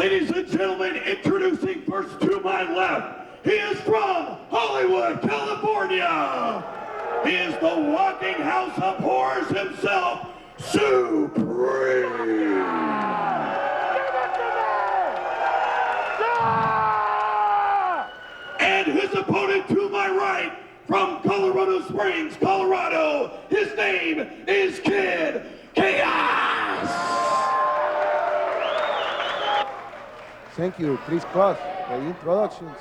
Ladies and gentlemen, introducing first to my left, he is from Hollywood, California. He is the walking house of horrors himself, Supreme. And his opponent to my right, from Colorado Springs, Colorado, his name is Kid Chaos. Thank you, Chris Cross, for the introductions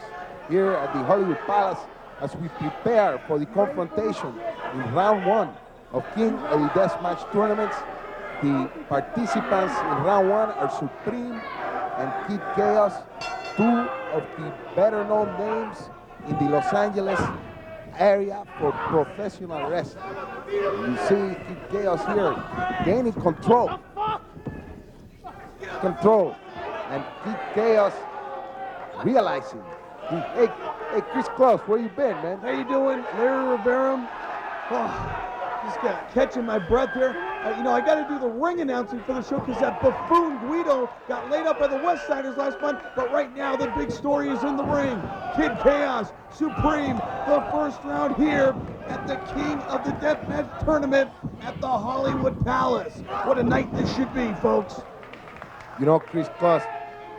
here at the Hollywood Palace as we prepare for the confrontation in round one of King of the Deathmatch tournaments. The participants in round one are Supreme and Kid Chaos, two of the better known names in the Los Angeles area for professional wrestling. You see Kid Chaos here gaining control. And Kid Chaos realizing, hey, Chris Close, where you been, man? How you doing, Larry Rivera? Oh, just catching my breath here. You know, I got to do the ring announcing for the show because that buffoon Guido got laid up by the West Siders last month. But right now, the big story is in the ring. Kid Chaos, Supreme, the first round here at the King of the Deathmatch tournament at the Hollywood Palace. What a night this should be, folks. You know, Chris Close,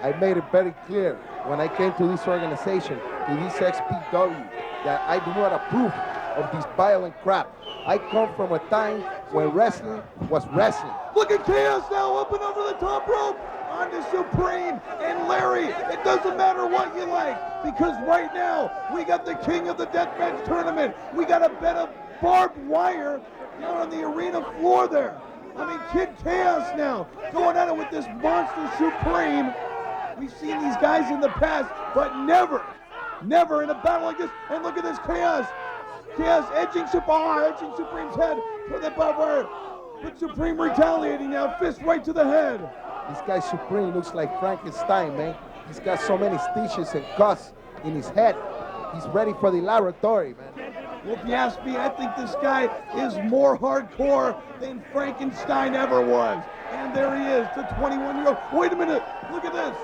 I made it very clear when I came to this organization, to this XPW, that I do not approve of this violent crap. I come from a time when wrestling was wrestling. Look at Chaos now, up and over the top rope, onto Supreme and Larry. It doesn't matter what you like, because right now, we got the King of the Deathmatch tournament. We got a bed of barbed wire down on the arena floor there. I mean, Kid Chaos now, going at it with this monster Supreme. We've seen these guys in the past, but never in a battle like this. And look at this Chaos. Chaos edging Supreme's head for the barbed wire. But Supreme retaliating now, fist right to the head. This guy Supreme looks like Frankenstein, man. He's got so many stitches and cuts in his head. He's ready for the laboratory, man. Well, if you ask me, I think this guy is more hardcore than Frankenstein ever was. And there he is, the 21-year-old. Wait a minute, look at this.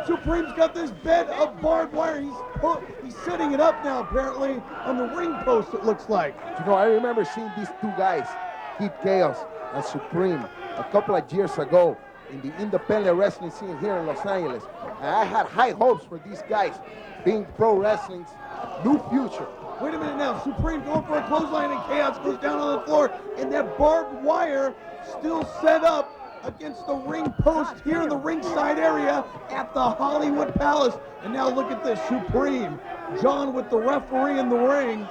Supreme's got this bed of barbed wire. He's setting it up now, apparently, on the ring post, it looks like. You know, I remember seeing these two guys, Kid Chaos and Supreme, a couple of years ago in the independent wrestling scene here in Los Angeles. And I had high hopes for these guys being pro wrestling's new future. Wait a minute now, Supreme going for a clothesline and Chaos goes down on the floor, and that barbed wire still set up against the ring post here in the ringside area at the Hollywood Palace. And now look at this, Supreme, John with the referee in the ring.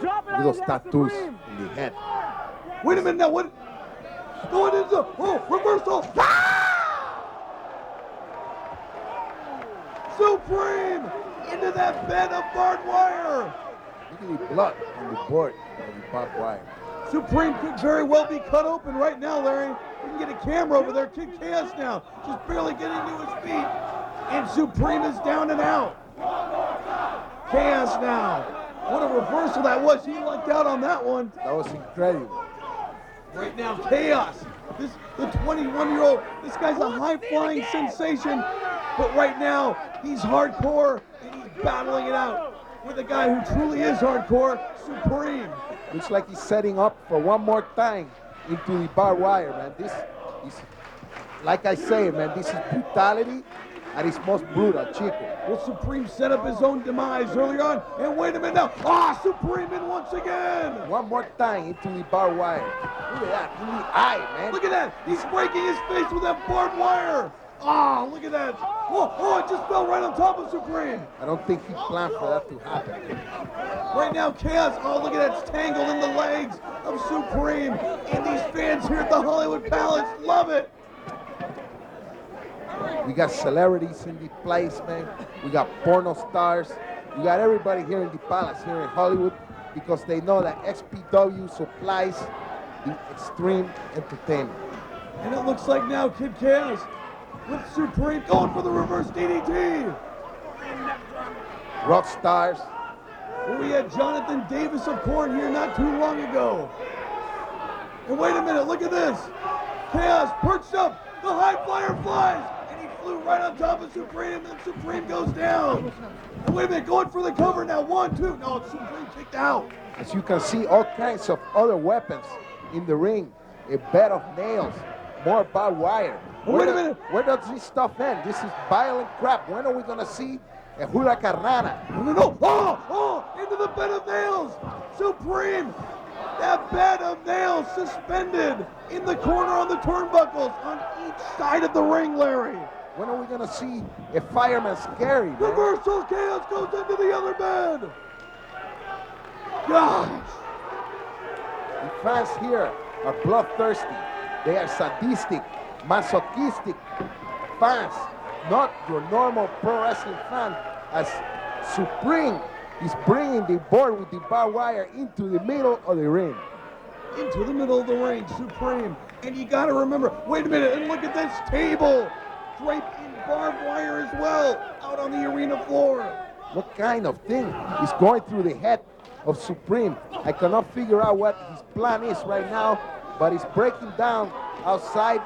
Look at those tattoos in the head. Wait a minute now, what? Going into, reversal. Ah! Supreme into that bed of barbed wire. Look at the blood on the board of the barbed wire. Supreme could very well be cut open right now, Larry. You can get a camera over there. Kid Chaos now, just barely getting to his feet. And Supreme is down and out. Chaos now. What a reversal that was. He lucked out on that one. That was incredible. Right now, Chaos. The 21-year-old, this guy's a high-flying sensation. But right now, he's hardcore, and he's battling it out with a guy who truly is hardcore, Supreme. Looks like he's setting up for one more time into the barbed wire, man. This is, like I say, man, this is brutality at its most brutal, Chico. Well, Supreme set up his own demise early on, and wait a minute now. Ah, Supreme in once again. One more time into the barbed wire. Look at that, in the eye, man. Look at that. He's breaking his face with that barbed wire. Ah, look at that. Oh, it just fell right on top of Supreme. I don't think he planned for that to happen. Right now, Chaos, oh, look at that, it's tangled in the legs of Supreme. And these fans here at the Hollywood Palace love it. We got celebrities in the place, man. We got porno stars. We got everybody here in the Palace, here in Hollywood, because they know that XPW supplies the extreme entertainment. And it looks like now Kid Chaos with Supreme going for the reverse DDT. Rock stars. Well, we had Jonathan Davis of Korn here not too long ago. And wait a minute, look at this. Chaos perched up, the high flyer flies, and flew right on top of Supreme, and then Supreme goes down. And wait a minute, going for the cover now. 1, 2. No, Supreme kicked out. As you can see, all kinds of other weapons in the ring. A bed of nails, more barbed wire. Wait a minute. Where does this stuff end? This is violent crap. When are we gonna see a huracanrana? No. Oh, into the bed of nails. Supreme. That bed of nails suspended in the corner on the turnbuckles on each side of the ring, Larry. When are we gonna see a fireman scary, man? Reversal Chaos goes into the other bed. Gosh. The fans here are bloodthirsty. They are sadistic, masochistic fans, not your normal pro wrestling fan, as Supreme is bringing the board with the barbed wire into the middle of the ring. Into the middle of the ring, Supreme. And you gotta remember, wait a minute, and look at this table. Draped in barbed wire as well, out on the arena floor. What kind of thing is going through the head of Supreme? I cannot figure out what his plan is right now, but he's breaking down outside.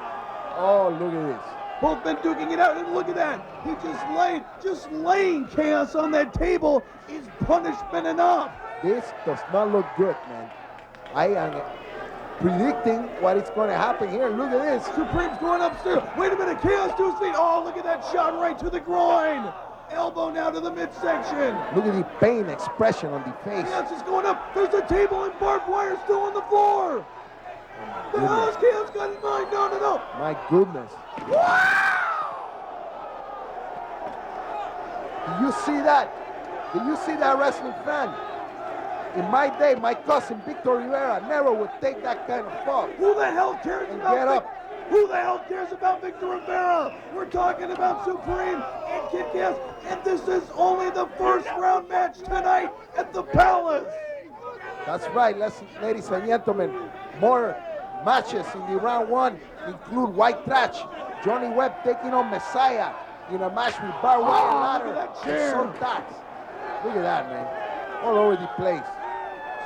Oh, look at this. Both men duking it out, and look at that. He just laying Chaos on that table is punishment enough. This does not look good, man. I am predicting what is going to happen here. Look at this. Supreme's going upstairs. Wait a minute, Chaos to his feet. Oh, look at that shot right to the groin. Elbow now to the midsection. Look at the pain expression on the face. Chaos is going up. There's a table and barbed wire still on the floor. The hell is Chaos got in mind? No. My goodness. Did you see that? Did you see that, wrestling fan? In my day, my cousin Victor Rivera never would take that kind of fall. Who the hell cares And about get up. Who the hell cares about Victor Rivera? We're talking about Supreme and Kid Chaos, and this is only the first round match tonight at the Palace. That's right, ladies and gentlemen. More matches in the round one include White Trash, Johnny Webb taking on Messiah in a match with barbed wire ladder look at that and chair. some tacks. Look at that, man. All over the place.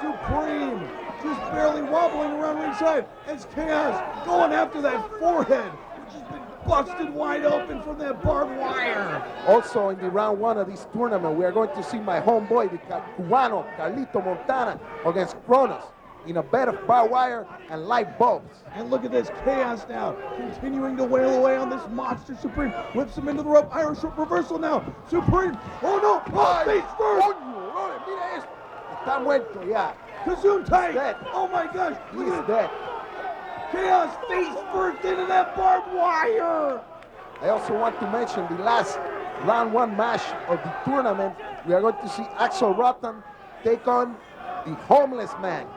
Supreme just barely wobbling around ringside as Chaos going after that forehead, which has been busted wide open from that barbed wire. Also in the round one of this tournament, we are going to see my homeboy, the Cubano, Carlito Montana, against Kronos in a bed of barbed wire and light bulbs. And look at this Chaos now, continuing to wail away on this monster. Supreme whips him into the rope. Irish whip reversal now. Supreme, oh no, oh, face first. Coño, mira esto. Está muerto ya. Kazoon tight. Dead. Oh my gosh, look He's at it. dead. Chaos face first into that barbed wire. I also want to mention the last round one match of the tournament. We are going to see Axel Rotten take on the homeless man,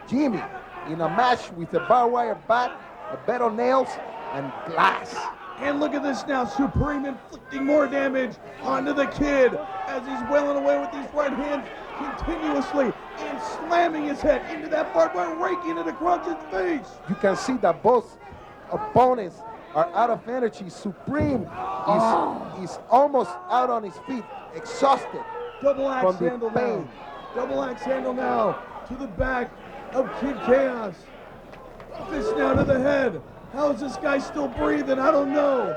Jimmy, in a match with a barbed wire bat, a bed of nails, and glass. And look at this now, Supreme inflicting more damage onto the Kid as he's wailing away with these right hands continuously and slamming his head into that barbed wire, raking it across his face. You can see that both opponents are out of energy. Supreme is almost out on his feet, exhausted Double axe from the handle pain. now. Double axe handle now to the back of Kid Chaos. Fist now to the head. How is this guy still breathing? I don't know.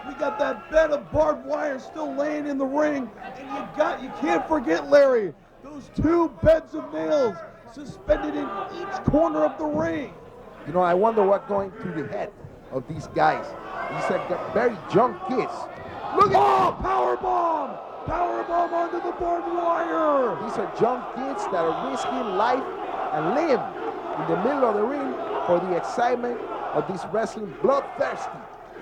We got that bed of barbed wire still laying in the ring, and you can't forget, Larry, those two beds of nails suspended in each corner of the ring. You know, I wonder what's going through the head of these guys. These are very young kids. Look at Powerbomb! Powerbomb onto the barbed wire! These are young kids that are risking life and limb in the middle of the ring for the excitement of this wrestling bloodthirsty,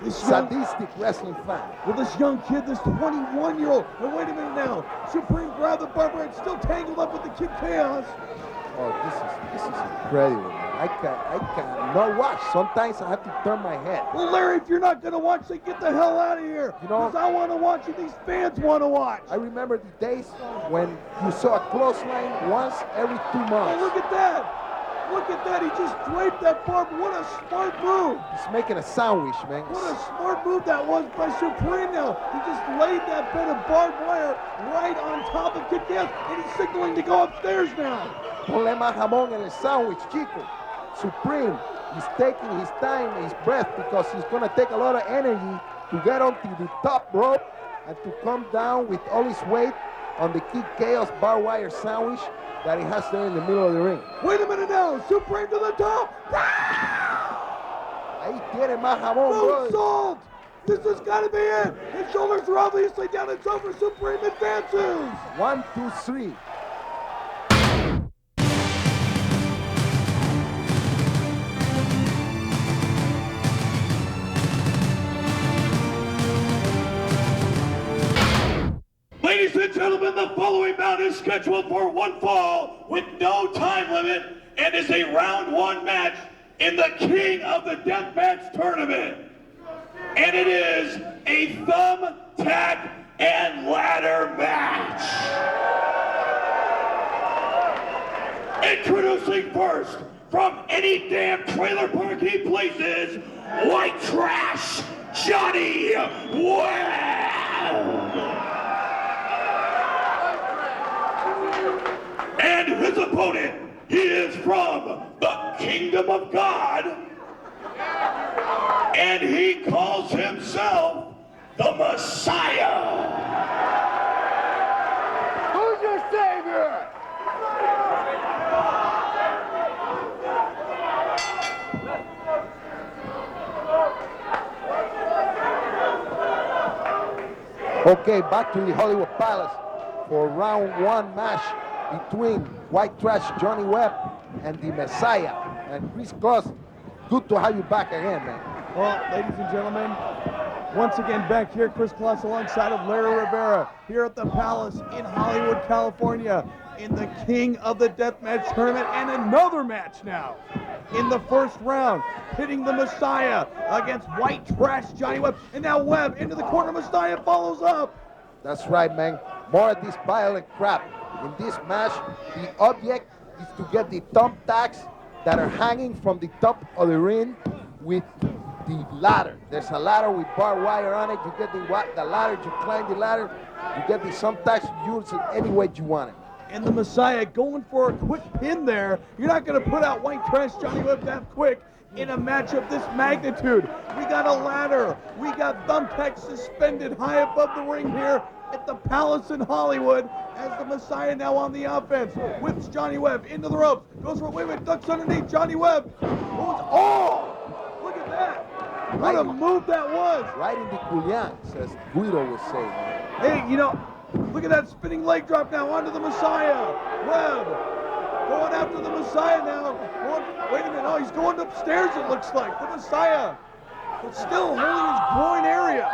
sadistic wrestling fan. Well, this young kid, this 21-year-old, and wait a minute now, Supreme grabbed the barbed wire and still tangled up with the Kid Chaos. Oh, this is incredible, man. I cannot watch. Sometimes I have to turn my head. Well, Larry, if you're not going to watch, then get the hell out of here. You know, because I want to watch and these fans want to watch. I remember the days when you saw a clothesline once every 2 months. Oh, look at that. Look at that. He just draped that barb. What a smart move. He's making a sandwich, man. What a smart move that was by Supreme now. He just laid that bit of barbed wire right on top of Kid Chaos, and he's signaling to go upstairs now. Ponle más jamón en el sandwich, chico. Supreme is taking his time, his breath, because he's going to take a lot of energy to get onto the top rope and to come down with all his weight on the Kid Chaos barbed wire sandwich that he has there in the middle of the ring. Wait a minute now. Supreme to the top. Ahí tiene más jabón, bro. Moonsault. This has got to be it. His shoulders are obviously down. It's over. Supreme advances. 1, 2, 3. Ladies and gentlemen, the following bout is scheduled for one fall with no time limit and is a round one match in the King of the Deathmatch tournament. And it is a thumbtack and ladder match. Introducing first, from any damn trailer park he places, white trash, Johnny Webb. And his opponent, he is from the Kingdom of God, and he calls himself the Messiah. Who's your savior? Okay, back to the Hollywood Palace for round one match between White Trash Johnny Webb and the Messiah. And Chris Kloss, good to have you back again, man. Well, ladies and gentlemen, once again back here, Chris Kloss alongside of Larry Rivera here at the Palace in Hollywood, California, in the King of the Deathmatch tournament, and another match now in the first round, pitting the Messiah against White Trash Johnny Webb. And now Webb into the corner, Messiah follows up. That's right, man. More of this violent crap. In this match, the object is to get the thumbtacks that are hanging from the top of the ring with the ladder. There's a ladder with barbed wire on it. You get the ladder, you climb the ladder, you get the thumbtacks, you use it any way you want it. And the Messiah going for a quick pin there. You're not going to put out White Trash Johnny Webb that quick in a match of this magnitude. We got a ladder. We got thumbtacks suspended high above the ring here at the Palace in Hollywood as the Messiah now on the offense. Whips Johnny Webb into the ropes. Goes for a wait, ducks underneath Johnny Webb. Oh! Look at that. What a move that was. Right in the Julian, says Guido would say. Hey, you know, look at that spinning leg drop now onto the Messiah. Webb going after the Messiah now. Wait a minute. Oh, he's going upstairs, it looks like. The Messiah. But still holding his groin area.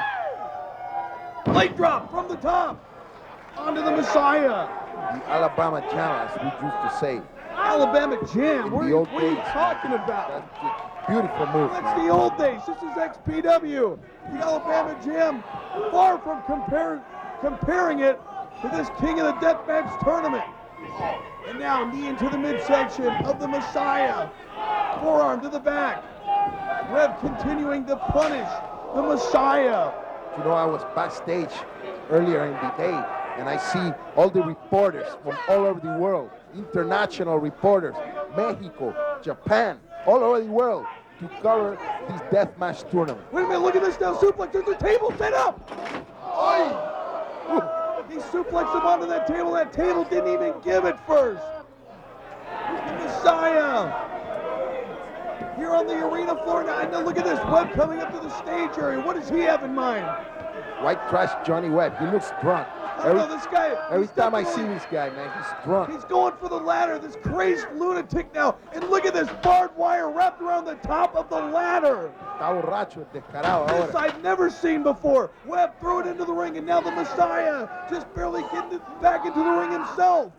Leg drop from the top onto the Messiah. The Alabama Jam, as we used to say. Alabama Jam. What are you days, talking about? That's just beautiful move. That's the old days. This is XPW. The Alabama Jam, far from comparing it to this King of the Deathmatch tournament. And now knee into the midsection of the Messiah. Forearm to the back. Webb continuing to punish the Messiah. You know, I was backstage earlier in the day, and I see all the reporters from all over the world, international reporters, Mexico, Japan, all over the world, to cover this deathmatch tournament. Wait a minute, look at this now, suplex, there's a table set up! Oh! He suplexed him onto that table didn't even give it first! The Messiah! Here on the arena floor now, and now look at this, Webb coming up to the stage area, what does he have in mind? White Trash Johnny Webb, he looks drunk. Every time I see this guy, man, he's drunk. He's going for the ladder, this crazed lunatic now. And look at this barbed wire wrapped around the top of the ladder. Está borracho, descarado This ahora. I've never seen before. Webb threw it into the ring, and now the Messiah just barely getting it back into the ring himself.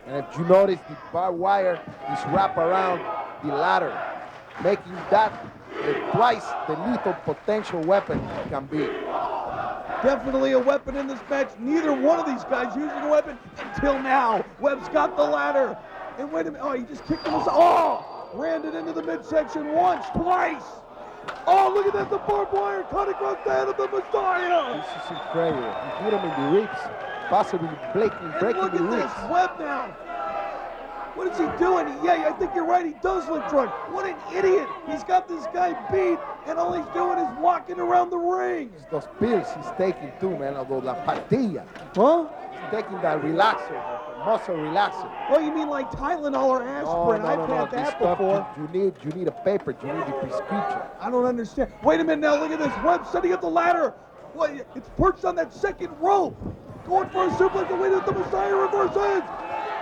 And if you notice, the barbed wire is wrapped around the ladder, making that twice the lethal potential weapon it can be. Definitely a weapon in this match. Neither one of these guys using a weapon until now. Webb's got the ladder. And wait a minute. Oh, he just kicked him. Oh! Rammed it into the midsection once, twice. Oh, look at that. The barbed wire cut across the head of the Messiah. This is incredible. He hit him in the ribs, possibly breaking Look the at ribs. this. Webb now. What is he doing? Yeah, I think you're right. He does look drunk. What an idiot. He's got this guy beat, and all he's doing is walking around the ring. It's those pills he's taking too, man, although la pastilla. Huh? He's taking that relaxer, the muscle relaxer. Oh, you mean like Tylenol or aspirin? I've had This that stuff, before. you need a paper, you need a prescription. I don't understand. Wait a minute now, look at this. Webb setting up the ladder. What? It's perched on that second rope. Going for a suplex, and wait at the Messiah reverses.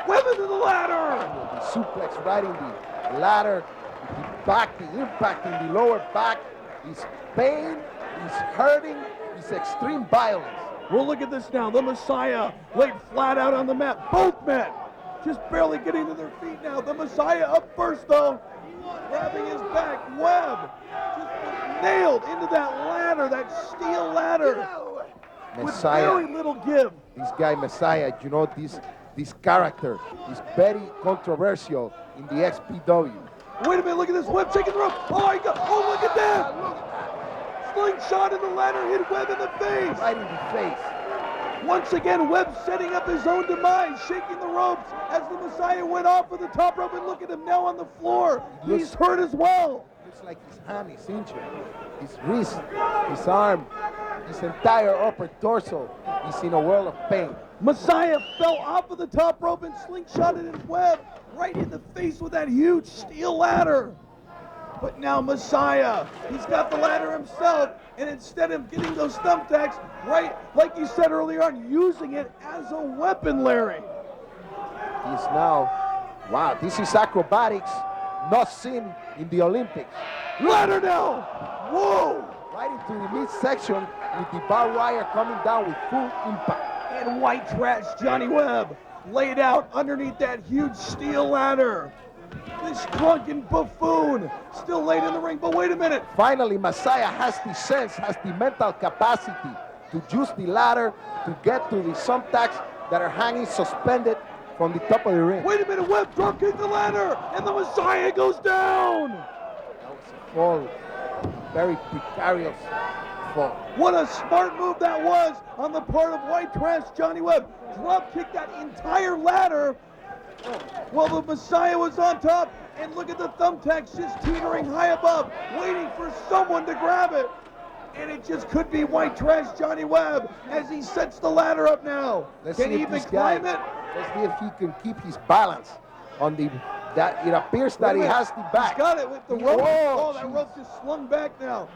Webb into the ladder. The suplex riding the ladder, the back, the impact in the lower back. He's pain, he's hurting, he's extreme violence. Well, look at this now. The Messiah laid flat out on the mat. Both men just barely getting to their feet now. The Messiah up first, though, grabbing his back. Webb just nailed into that ladder, that steel ladder, Messiah, with very little give. this guy Messiah, you know, this character is very controversial in the XPW. Wait a minute, look at this. Webb taking the rope. Oh, my God. Oh, look at that. Slingshot in the ladder hit Webb in the face. Right in the face. Once again, Webb setting up his own demise, shaking the ropes as the Messiah went off of the top rope, and look at him now on the floor. He's hurt as well. Looks like his hand is injured. His wrist, his arm, his entire upper torso is in a world of pain. Messiah fell off of the top rope and slingshotted his Webb right in the face with that huge steel ladder. But now Messiah, he's got the ladder himself, and instead of getting those thumbtacks, right, like you said earlier on, using it as a weapon, Larry. He's now, wow, this is acrobatics not seen in the Olympics. Ladder now! Whoa! Right into the midsection with the barbed wire coming down with full impact. And white trash Johnny Webb laid out underneath that huge steel ladder. This drunken buffoon still laid in the ring, but wait a minute. Finally, Messiah has the sense, has the mental capacity to use the ladder to get to the thumbtacks that are hanging suspended from the top of the ring. Wait a minute, Webb drop kicked the ladder, and the Messiah goes down. That was a fall, very precarious fall. What a smart move that was on the part of white trash Johnny Webb. Drop kicked that entire ladder while the Messiah was on top, and look at the thumbtacks just teetering high above, waiting for someone to grab it. And it just could be white trash Johnny Webb as he sets the ladder up now. Can he even climb it? Let's see if he can keep his balance on the, that it appears that he has the back. He's got it with the rope. Whoa, Oh, that rope just slung back now.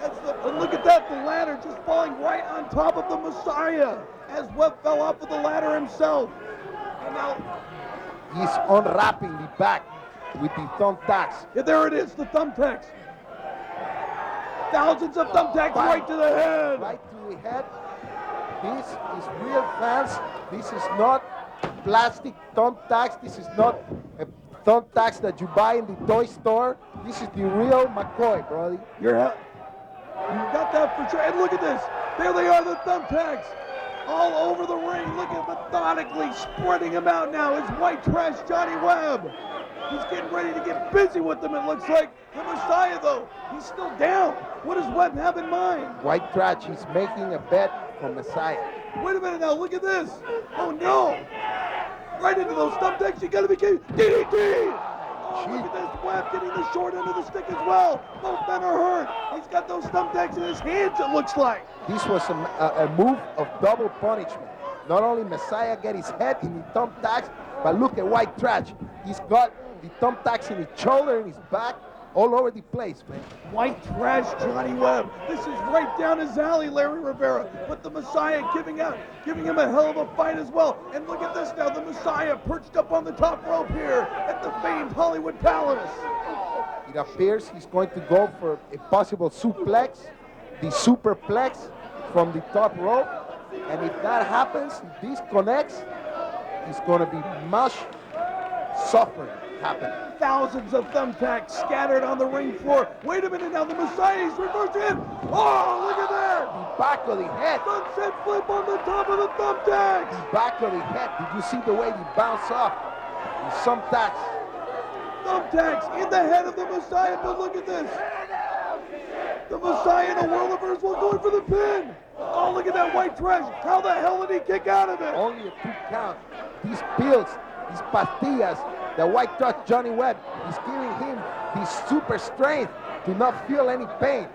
And look at that, the ladder just falling right on top of the Messiah as Webb fell off of the ladder himself. And now he's unwrapping the back with the thumbtacks. yeah, there it is, the thumbtacks. Thousands of thumbtacks right to the head. Right to the head. This is real fans. This is not plastic thumbtacks. This is not thumbtacks that you buy in the toy store. This is the real McCoy, brother. You got that for sure. And look at this. There they are, the thumbtacks. All over the ring. Look at methodically spreading them out now. It's white trash Johnny Webb. He's getting ready to get busy with them, it looks like. The Messiah, though, he's still down. What does Webb have in mind? White trash is making a bet for Messiah. Wait a minute now, look at this. Oh, no. Right into those thumbtacks, you gotta be kidding. DDT! Oh, look at this. Webb getting the short end of the stick as well. Both men are hurt. He's got those thumbtacks in his hands, it looks like. This was a move of double punishment. Not only Messiah get his head in the thumbtacks, but look at white trash. He's got the thumbtacks in his shoulder, in his back, all over the place, man. White trash Johnny Webb. This is right down his alley, Larry Rivera. But the Messiah giving him a hell of a fight as well. And look at this now, the Messiah perched up on the top rope here at the famed Hollywood Palace. It appears he's going to go for a possible suplex, the superplex from the top rope. And if that happens, if this connects, it's going to be much suffering happening. Thousands of thumbtacks scattered on the ring floor. Wait a minute now, the Messiah is reversing it. Oh, look at that. The back of the head. Sunset flip on the top of the thumbtacks. The back of the head. Did you see the way he bounced off? The thumbtacks. Thumbtacks in the head of the Messiah, but look at this. The Messiah in a whirl reversal going for the pin. Oh, look at that white trash. How the hell did he kick out of it? Only a 2 count. These pills, these pastillas, the White Truck Johnny Webb is giving him his super strength to not feel any pain.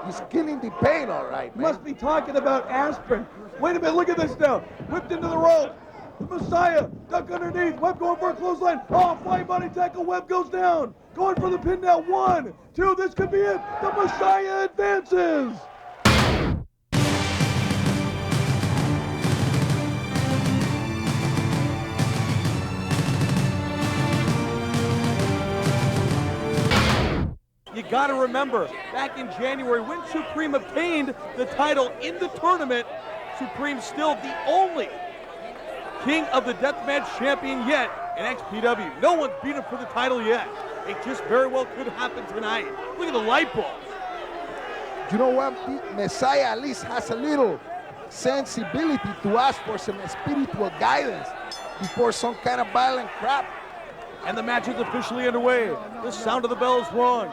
He's killing the pain, all right, man. Must be talking about aspirin. Wait a minute, look at this now. Whipped into the rope. The Messiah, duck underneath. Webb going for a clothesline. Oh, flying body tackle. Webb goes down. Going for the pin now. 1, 2, this could be it. The Messiah advances. You got to remember, back in January, when Supreme obtained the title in the tournament, Supreme's still the only King of the Deathmatch champion yet in XPW. No one's beat him for the title yet. It just very well could happen tonight. Look at the light bulbs. You know what? Messiah at least has a little sensibility to ask for some spiritual guidance before some kind of violent crap. And the match is officially underway. The sound of the bell is rung.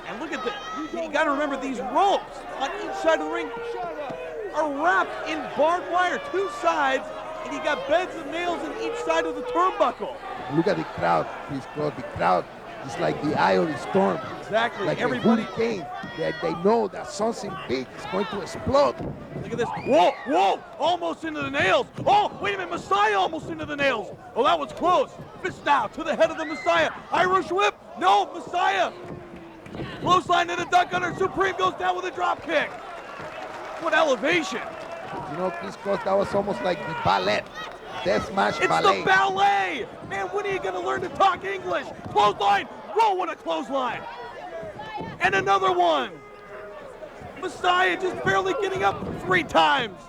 And look at this. You got to remember, these ropes on each side of the ring are wrapped in barbed wire, 2 sides, and you got beds of nails in each side of the turnbuckle. Look at the crowd, Chris Cross. The crowd is like the eye of the storm. Exactly. Like everybody. a hurricane. They know that something big is going to explode. Look at this. Whoa, whoa, almost into the nails. Oh, wait a minute, Messiah almost into the nails. Oh, that was close. Fist now to the head of the Messiah. Irish whip. No, Messiah. Clothesline and a duck under. Supreme goes down with a drop kick. What elevation. You know, Chris Cross, that was almost like the ballet. Deathmatch It's ballet. the ballet. Man, when are you going to learn to talk English? Clothesline. Whoa, what a clothesline. And another one. Messiah just barely getting up 3 times.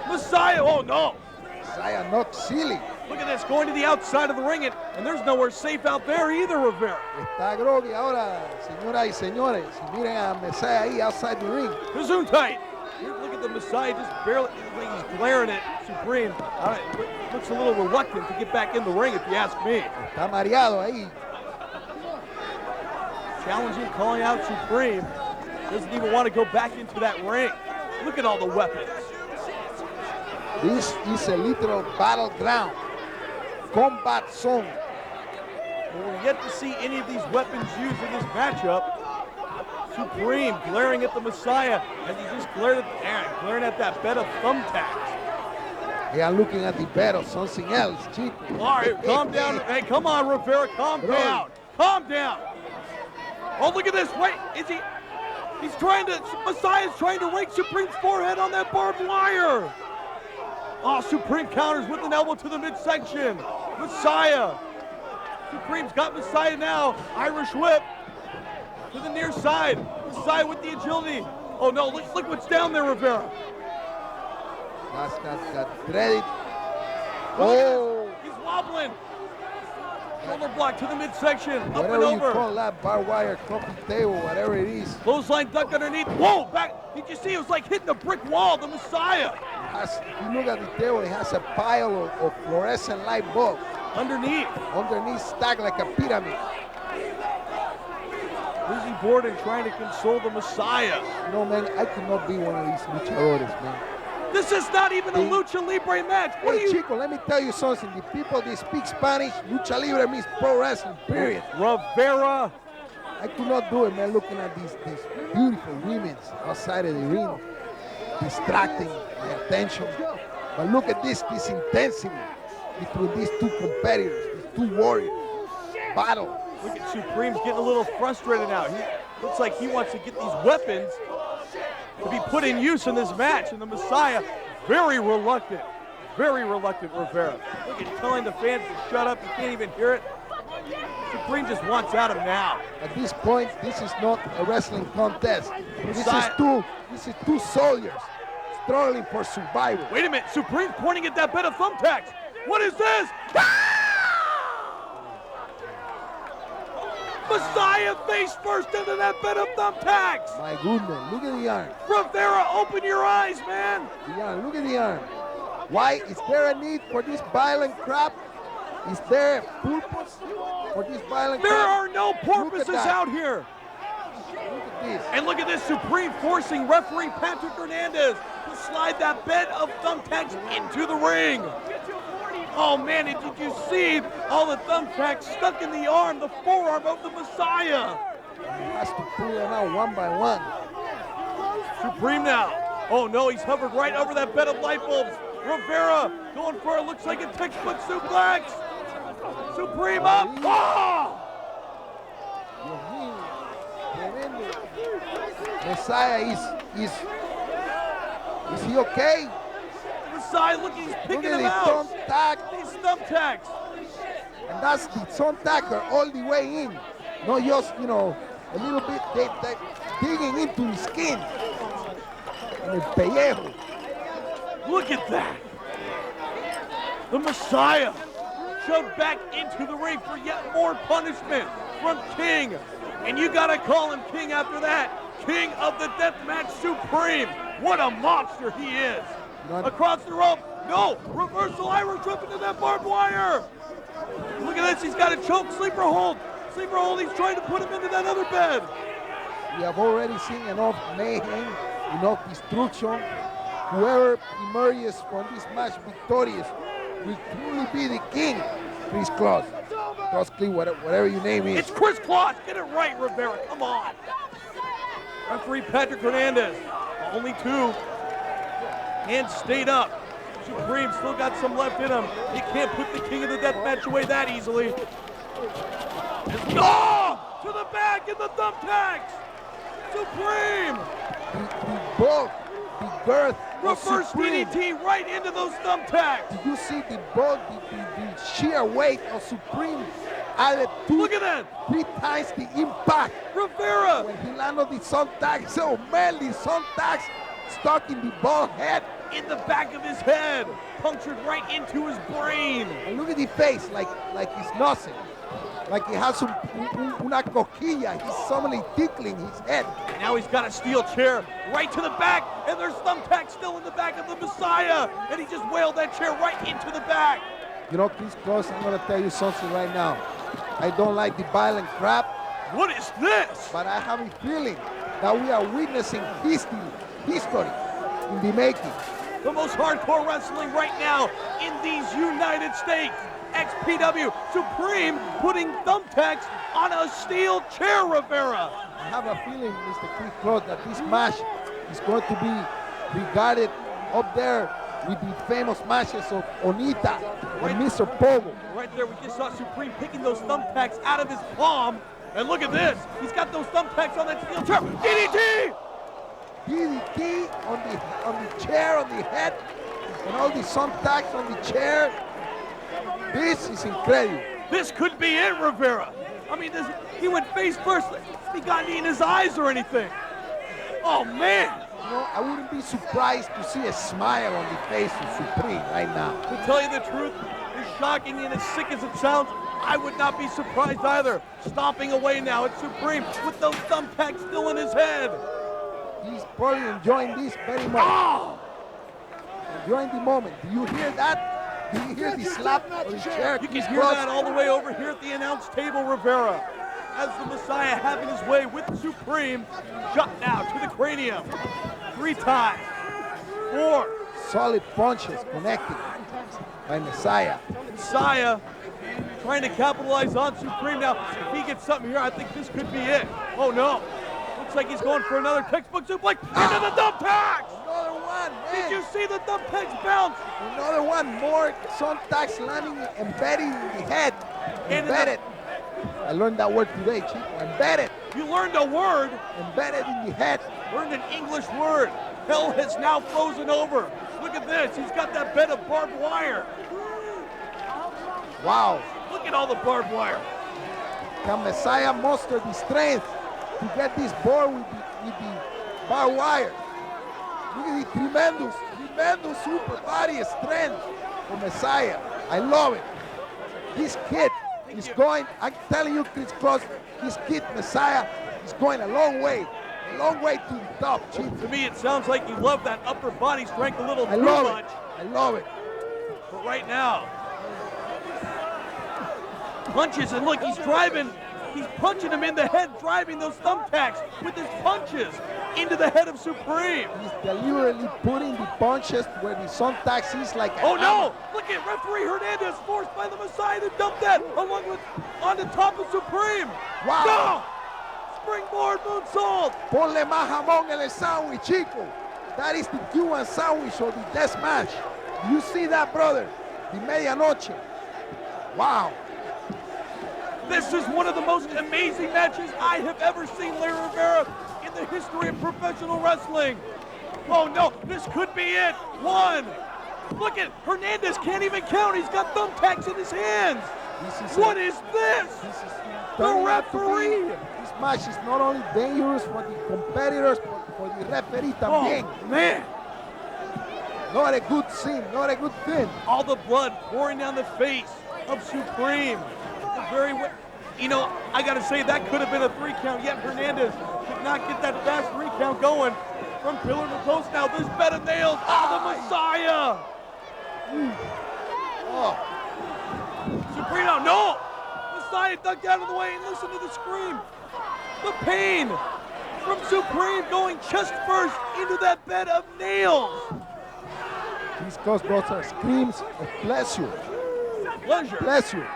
Messiah, oh no. Messiah not silly. Look at this, going to the outside of the ring, and there's nowhere safe out there either, Rivera. Está groggy ahora, señoras y señores. Si miren a Messiah ahí outside the ring. Gesundheit. Here, look at the Messiah just barely, he's glaring at Supreme. All right, looks a little reluctant to get back in the ring, if you ask me. Está mareado ahí. Challenging, calling out Supreme. Doesn't even want to go back into that ring. Look at all the weapons. This is a literal battleground. Combat zone. Well, we're yet to see any of these weapons used in this matchup. Supreme glaring at the Messiah as he just glaring at that bed of thumbtacks. They are looking at the bed of something else, chico. All right, calm down. Hey, come on, Rivera, calm down. Calm down. Oh, look at this. Wait, he's trying to, Messiah's trying to rake Supreme's forehead on that barbed wire. Oh, Supreme counters with an elbow to the midsection. Messiah. Supreme's got Messiah now. Irish whip to the near side. Messiah with the agility. Oh no, look what's down there, Rivera. Got credit. Oh. He's wobbling. Shoulder block to the midsection. Up Whatever and you over. call that, barbed wire, coffee table, whatever it is. Clothesline duck underneath. Whoa, back. Did you see? It was like hitting a brick wall, the Messiah. You look at the table, it has a pile of fluorescent light bulbs. Underneath. Underneath, stacked like a pyramid. Lizzie Borden trying to console the Messiah. You know, man, I could not be one of these luchadores, man. This is not even a lucha libre match. What Hey, are you? Chico, let me tell you something. The people that speak Spanish, lucha libre means pro wrestling, period. Rivera. I could not do it, man, looking at these beautiful women outside of the ring, distracting my attention. But look at this intensity between these 2 competitors, these 2 warriors. Battle. Look at Supreme's getting a little frustrated now. He looks like he wants to get these weapons to be put in use in this match. And the Messiah, very reluctant, Rivera. Look at telling the fans to shut up. You can't even hear it. Supreme just wants at him now. At this point, this is not a wrestling contest. This is two soldiers struggling for survival. Wait a minute, Supreme's pointing at that bed of thumbtacks. What is this? Messiah face first into that bed of thumbtacks. My goodness, look at the arm. Rivera, open your eyes, man. The arm, look at the arm. Why is there a need for this violent crap? Is there a purpose for this violent There crap? are no porpoises out here. Look at this. And look at this, Supreme forcing referee Patrick Hernandez to slide that bed of thumbtacks into the ring. Oh man, and did you see all the thumbtacks stuck in the arm, the forearm of the Messiah? He has to pull them out one by one. Supreme now. Oh no, he's hovered right over that bed of light bulbs. Rivera going for it, looks like a textbook suplex. Supreme up. Oh! Dios mío, tremendo. Messiah is he okay? Messiah, look, he's picking Look them at out. the thumbtack. These thumbtacks. And that's the thumbtacker all the way in. Not just, you know, a little bit they digging into the skin. And el pellejo. Look at that. The Messiah shoved back into the ring for yet more punishment from King. And you gotta call him King after that. King of the Deathmatch Supreme. What a monster he is. Across the rope. No, reversal Irish whip into that barbed wire. Look at this, he's got a choke sleeper hold. Sleeper hold, he's trying to put him into that other bed. We have already seen enough mayhem, enough destruction. Whoever emerges from this match victorious will truly be the king. Chris Cross. Cross Clee, whatever your name is. It's Chris Cross. Get it right, Rivera. Come on. Referee Patrick Hernandez. Only two. Hands stayed up. Supreme still got some left in him. He can't put the king of the deathmatch away that easily. Oh! To the back in the thumbtacks. Supreme. The bulk, the girth. Reverse DDT right into those thumbtacks. Did you see the bulk, the sheer weight of Supreme added Look at that. 3 times the impact. Rivera. When he landed the thumbtacks, so man, the thumbtacks stuck in the bald head. In the back of his head. Punctured right into his brain. And look at the face, like he's nothing. Like he has una coquilla. He's suddenly tickling his head. Now he's got a steel chair right to the back, and there's thumbtacks still in the back of the Messiah, and he just wailed that chair right into the back. You know, Chris Cross, I'm gonna tell you something right now. I don't like the violent crap, What is this? but I have a feeling that we are witnessing history in the making. The most hardcore wrestling right now in these United States. XPW Supreme putting thumbtacks on a steel chair, Rivera. I have a feeling, Mr. Chris Cross, that this match is going to be regarded up there with the famous matches of Onita and Mr. Pogo. Right there, we just saw Supreme picking those thumbtacks out of his palm. And look at this. He's got those thumbtacks on that steel chair. DDT! DDT on the chair, on the head, and all the thumbtacks on the chair. This is incredible. This could be it, Rivera. I mean, he went face first. He got any in his eyes or anything. Oh, man. You know, I wouldn't be surprised to see a smile on the face of Supreme right now. To tell you the truth, as shocking and as sick as it sounds, I would not be surprised either. Stomping away now at Supreme with those thumbtacks still in his head. He's probably enjoying this very much. Oh! Enjoying the moment. Do you hear that? Do you hear the slap of the chair? You can hear that all the way over here at the announce table, Rivera. As the Messiah having his way with Supreme. Shot now to the cranium. 3 times. 4. Solid punches connected by Messiah. Messiah trying to capitalize on Supreme now. If he gets something here, I think this could be it. Oh no. Looks like he's going for another textbook suplex into the thumbtacks! Another one, man. Did you see the thumbtacks bounce? Another one, more thumbtacks landing, embedded in the head. Embedded. I learned that word today, Chico. Embedded. You learned a word. Embedded in the head. Learned an English word. Hell has now frozen over. Look at this. He's got that bed of barbed wire. Wow. Look at all the barbed wire. Can Messiah muster the strength to get this board with the barbed wire? Look at the tremendous super body strength for Messiah. I love it. This kid is going, I'm telling you, Chris Cross, this kid Messiah is going a long way to the top, Chief. To me, it sounds like you love that upper body strength a little I too love much. it. I love it. But right now, punches, and look, he's punching him in the head, driving those thumbtacks with his punches into the head of Supreme. He's deliberately putting the punches where the thumbtacks is like Oh an no! hammer. Look at referee Hernandez forced by the Messiah to dump that along with on the top of Supreme. Wow. No! Springboard moonsault. Ponle más jamón en el sandwich, chico. That is the Cuban sandwich of the death match. Do you see that, brother? The medianoche. Wow. This is one of the most amazing matches I have ever seen, Larry Rivera, in the history of professional wrestling. Oh no, this could be it. One. Look at Hernandez can't even count. He's got thumbtacks in his hands. What is this? The referee. This match is not only dangerous for the competitors, but for the referee también. Oh man. Not a good scene, not a good thing. All the blood pouring down the face of Supreme. The very way, you know, I gotta say that could have been a 3 count, yet Hernandez could not get that fast 3 count going. From pillar to post now, this bed of nails. Oh, the Messiah. Oh, Supreme, no. Messiah ducked out of the way and listen to the scream. The pain from Supreme going chest first into that bed of nails. these Ghostbusters screams of pleasure. Pleasure. Pleasure.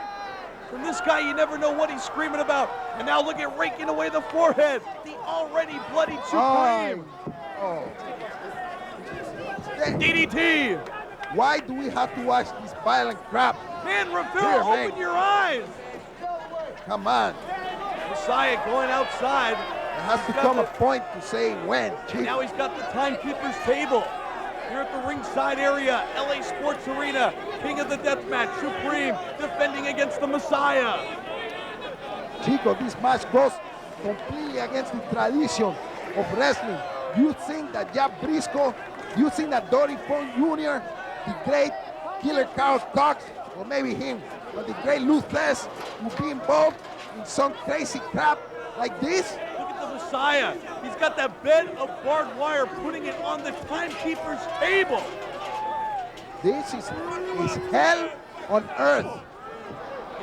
From this guy, you never know what he's screaming about. And now look at raking away the forehead. The already bloodied Supreme. Oh. DDT. Why do we have to watch this violent crap? Man, Rivera, Here, man. open your eyes. Come on. Messiah going outside. There has to come a point to say when, chief. Now he's got the timekeeper's table. Here at the ringside area, LA Sports Arena, King of the Deathmatch, Supreme, defending against the Messiah. Chico, this match goes completely against the tradition of wrestling. You think that Jack Briscoe, you think that Dory Funk Jr., the great Killer Carl Cox, or maybe him, but the great Luthes would be involved in some crazy crap like this? Look at the Messiah. He's got that bed of barbed wire, putting it on the timekeeper's table. This is hell on earth.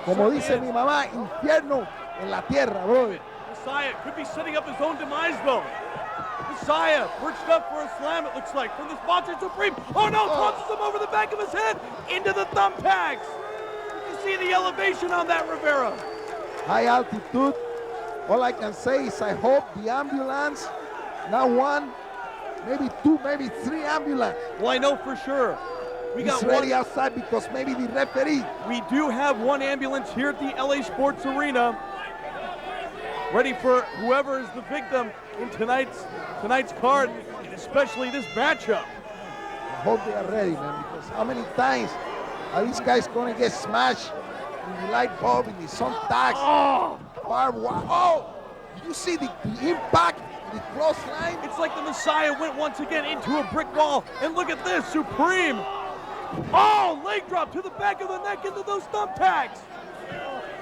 Como dice mi mamá, infierno en la tierra, brother. Messiah could be setting up his own demise, though. Messiah perched up for a slam, it looks like, from this Monster Supreme. Oh no, tosses him over the back of his head into the thumbtacks. You see the elevation on that, Rivera. High altitude. All I can say is I hope the ambulance, not one, maybe 2, maybe 3 ambulance. Well, I know for sure. We He's got ready one. outside because maybe the referee. We do have one ambulance here at the LA Sports Arena, ready for whoever is the victim in tonight's card, and especially this matchup. I hope they are ready, man, because how many times are these guys going to get smashed in the light bulb, in the thumbtacks, barbed wire? Oh, you see the impact, the clothesline? It's like the Messiah went once again into a brick wall, and look at this, Supreme. Oh, leg drop to the back of the neck into those thumbtacks.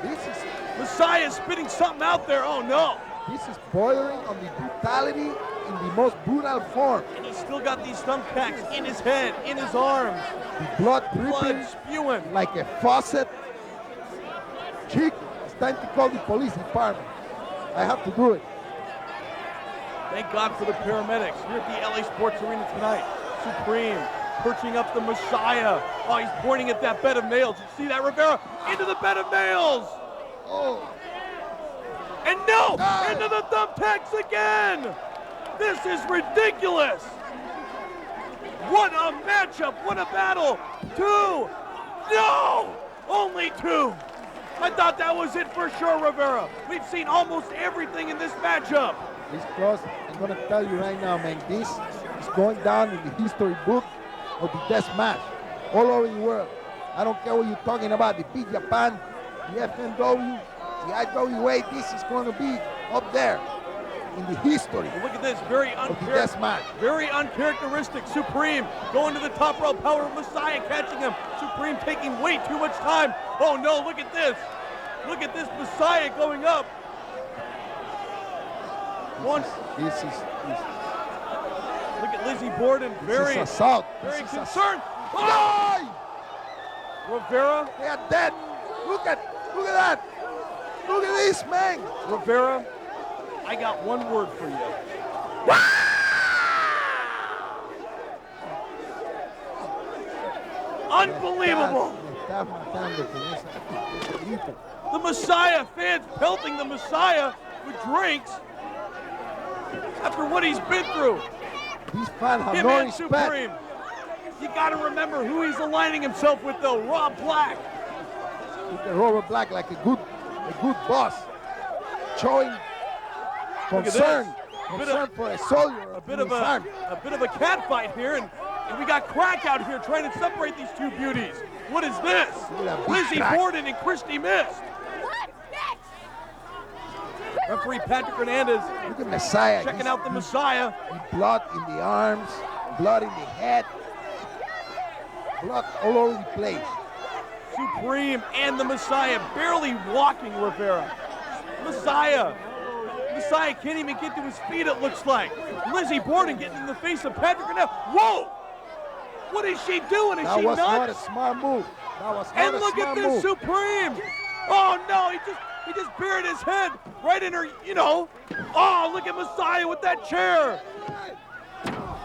This is Messiah spitting something out there. Oh no. This is bordering on the brutality in the most brutal form. And he's still got these thumbtacks in his head, in his arms. The blood dripping Blood spewing. like a faucet. Chick, it's time to call the police department. I have to do it. Thank God for the paramedics here at the LA Sports Arena tonight. Supreme perching up the Messiah. Oh, he's pointing at that bed of nails. You see that, Rivera? Into the bed of nails. Oh, And no, into the thumbtacks again. This is ridiculous. What a matchup, what a battle. 2, no, only 2. I thought that was it for sure, Rivera. We've seen almost everything in this matchup. this cross, I'm going to tell you right now, man, this is going down in the history book of the death match all over the world. I don't care what you're talking about, the Big Japan, the FNW, the IWA, this is going to be up there in the history But look at this, very of the death match. very uncharacteristic. Supreme going to the top rope, power of Messiah catching him. Supreme taking way too much time. Oh no, look at this. Look at this Messiah going up. This is Look at Lizzie Borden, very assault. very This is concerned. Die! Rivera, They are dead. Look at that. Look at this, man. Rivera, I got one word for you. Unbelievable. Me estás matando con ese grito. The Messiah, fans pelting the Messiah with drinks after what he's been through. These fans have Him no and respect. Supreme. You got to remember who he's aligning himself with, though. Rob Black. Look at Robert Black like a good boss, showing concern for a soldier. A bit of a cat fight here, and we got Crack out here trying to separate these two beauties. What is this? Lizzie Borden and Christy Mist. Referee Patrick Hernandez. Look at Messiah. Checking out the Messiah. Blood in the arms, blood in the head, blood all over the place. Supreme and the Messiah barely walking Rivera. Messiah can't even get to his feet, it looks like. Lizzie Borden getting in the face of Patrick Hernandez. Whoa! What is she doing? Is she nuts? That was not a smart move. That was not a smart move. And look at this Supreme. Oh no, he just buried his head right in her, you know. Oh, look at Messiah with that chair.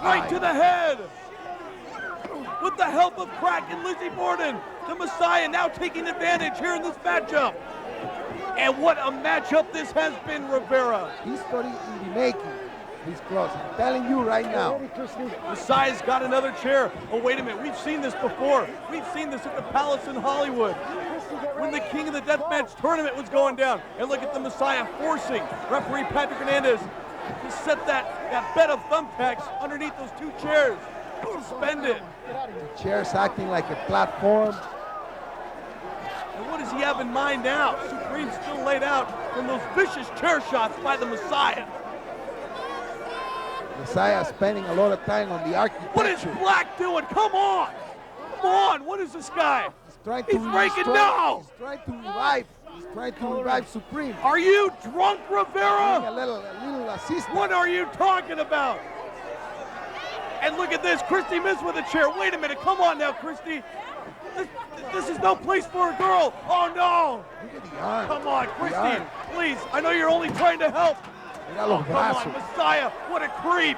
Right to the head. With the help of Crack and Lizzie Borden, the Messiah now taking advantage here in this matchup. And what a matchup this has been, Rivera. History in the making. He's close. I'm telling you right now. Messiah's got another chair. Oh, wait a minute. We've seen this before. We've seen this at the Palace in Hollywood when the King of the Deathmatch tournament was going down. And look at the Messiah forcing referee Patrick Hernandez to set that bed of thumbtacks underneath those two chairs. Suspended. The chair's acting like a platform. And what does he have in mind now? Supreme's still laid out from those vicious chair shots by the Messiah. Messiah spending a lot of time on the architecture. What is Black doing? Come on! Come on! What is this guy? He's breaking now! He's trying to revive. He's trying to revive Supreme. Are you drunk, Rivera? A little assist. What are you talking about? And look at this, Christy Mist with a chair. Wait a minute, come on now, Christy. This is no place for a girl. Oh no! Look at the arm. Come on, Christy, please. I know you're only trying to help. Oh, come on, Messiah, what a creep.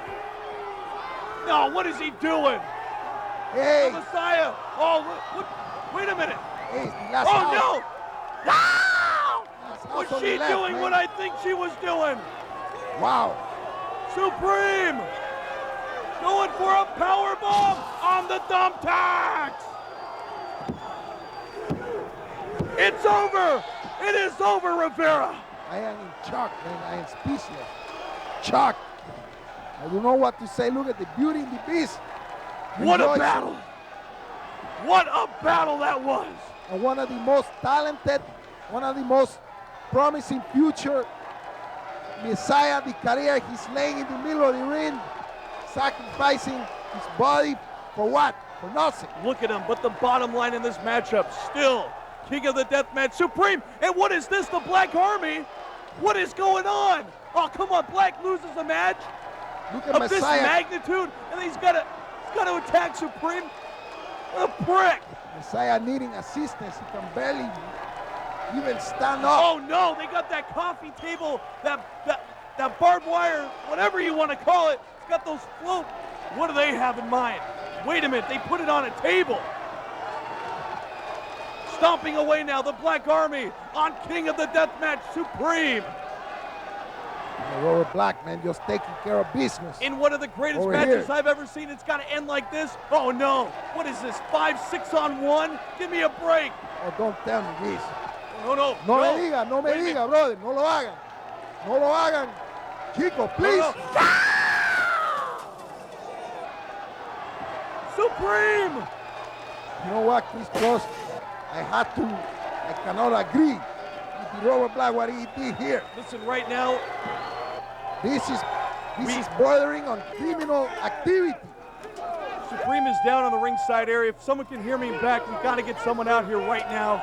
No, what is he doing? Hey. The Messiah. Oh, wait a minute. Hey, oh, no. No! Was she doing what I think she was doing? Wow. Supreme going for a power bomb on the thumbtacks. It's over. It is over, Rivera. I am in shock, man. I am speechless. Shocked. I don't know what to say. Look at the beauty in the beast. What a battle. What a battle that was. And one of the most talented, one of the most promising future Messiah, the career. He's laying in the middle of the ring, sacrificing his body for what? For nothing. Look at him. But the bottom line in this matchup, still King of the Deathmatch, Supreme. And what is this, the Black Army? What is going on? Oh, come on, Black loses a match Look at of Messiah. this magnitude, and he's got to attack Supreme. What a prick. Messiah needing assistance. He can barely even stand up. Oh no, they got that coffee table, that barbed wire, whatever you want to call it. It's got those float. What do they have in mind? Wait a minute, they put it on a table. Stomping away now, the Black Army on King of the Deathmatch, Supreme. Robert Black, man, just taking care of business. In one of the greatest matches I've ever seen, it's got to end like this. Oh no, what is this, 5-6 on 1? Give me a break. Oh, don't tell me this. No. No me diga, no me diga, brother. No lo hagan. No lo hagan. Chico, please. No. Supreme. You know what, Chris Cross? I cannot agree with the Robert Black, what he did here. Listen, right now, this is bordering on criminal activity. Supreme is down on the ringside area. If someone can hear me back, we've got to get someone out here right now.